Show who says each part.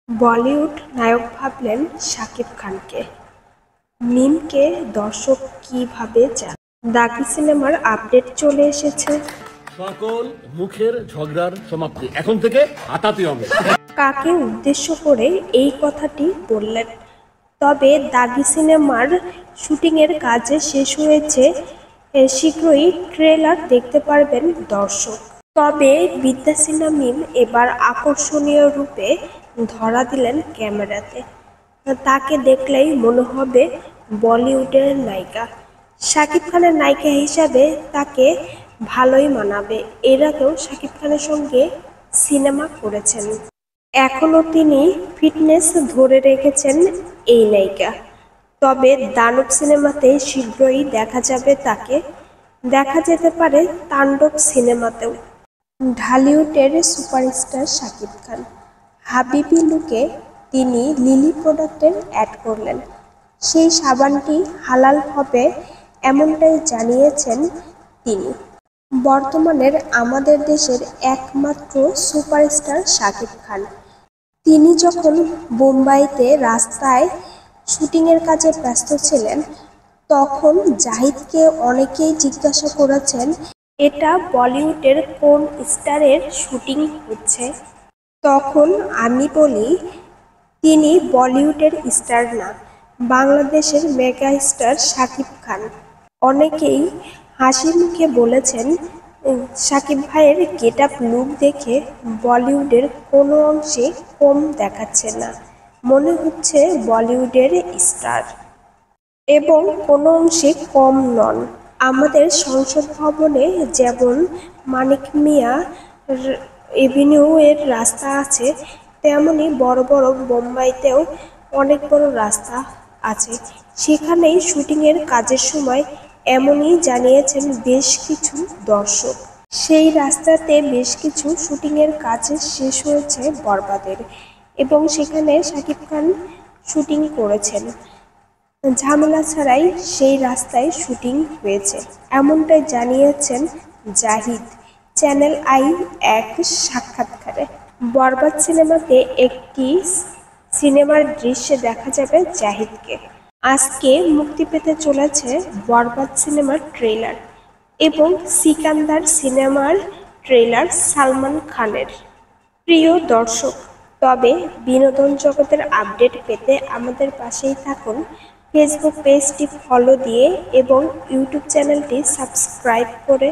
Speaker 1: বলিউড নায়ক ভাবলেন শাকিব খানকে, মিমকে দর্শক কিভাবে চান? দাগি সিনেমার আপডেট চলে এসেছে।
Speaker 2: সকল মুখের ঝগড়ার সমাপ্তি এখন থেকে হাতাতে হবে।
Speaker 1: কাকে উদ্দেশ্য করে এই কথাটি বললেন? তবে দাগি সিনেমার শুটিংয়ের কাজ শেষ হয়েছে, শীঘ্রই ট্রেলার দেখতে পারবেন দর্শক। তবে বিদ্যা সিনহা মিম এবার আকর্ষণীয় রূপে ধরা দিলেন ক্যামেরাতে। তাকে দেখলেই মনে হবে বলিউডের নায়িকা। শাকিব খানের নায়িকা হিসাবে তাকে ভালোই মানাবে। এর আগেও শাকিব খানের সঙ্গে সিনেমা করেছেন। এখনও তিনি ফিটনেস ধরে রেখেছেন এই নায়িকা। তবে দানব সিনেমাতে শীঘ্রই দেখা যাবে তাকে। দেখা যেতে পারে তাণ্ডব সিনেমাতেও। ঢালিউডের সুপারস্টার শাকিব খান হাবিবি লুকে তিনি লিলি প্রোডাক্টের অ্যাড করলেন। সেই সাবানটি হালাল হবে এমনটাই জানিয়েছেন তিনি। বর্তমানের আমাদের দেশের একমাত্র সুপারস্টার শাকিব খান। তিনি যখন বোম্বাইতে রাস্তায় শুটিংয়ের কাজে ব্যস্ত ছিলেন, তখন জাহিদকে অনেকেই জিজ্ঞাসা করেছেন এটা বলিউডের কোন স্টারের শুটিং হচ্ছে। তখন আমি বলি তিনি বলিউডের স্টার না, বাংলাদেশের মেগা স্টার শাকিব খান। অনেকেই হাসি মুখে বলেছেন শাকিব ভাইয়ের গেটআপ লুক দেখে বলিউডের কোনো অংশে কম দেখাচ্ছে না, মনে হচ্ছে বলিউডের স্টার এবং কোনো অংশে কম নন। আমাদের সংসদ ভবনে যেমন মানিক মিয়া এভিনিউ এর রাস্তা আছে, তেমনি বড় বড় বোম্বাইতেও অনেক বড় রাস্তা আছে। সেখানেই শুটিংয়ের কাজের সময় এমনই জানিয়েছেন বেশ কিছু দর্শক। সেই রাস্তাতে বেশ কিছু শুটিংয়ের কাজ শেষ হয়েছে বরবাদের, এবং সেখানে শাকিব খান শুটিং করেছেন। ঝামেলা ছাড়াই সেই রাস্তায় শুটিং হয়েছে, এমনটাই জানিয়েছেন জাহিদ চ্যানেল আই এক সাক্ষাৎকারে। বরবাদ সিনেমাতে একটি সিনেমার দৃশ্যে দেখা যাবে জাহিদকে। আজকে মুক্তি পেতে চলেছে বরবাদ সিনেমার ট্রেলার এবং সিকান্দার সিনেমার ট্রেলার সালমান খানের। প্রিয় দর্শক, তবে বিনোদন জগতের আপডেট পেতে আমাদের পাশেই থাকুন। ফেসবুক পেজটি ফলো দিয়ে এবং ইউটিউব চ্যানেলটি সাবস্ক্রাইব করে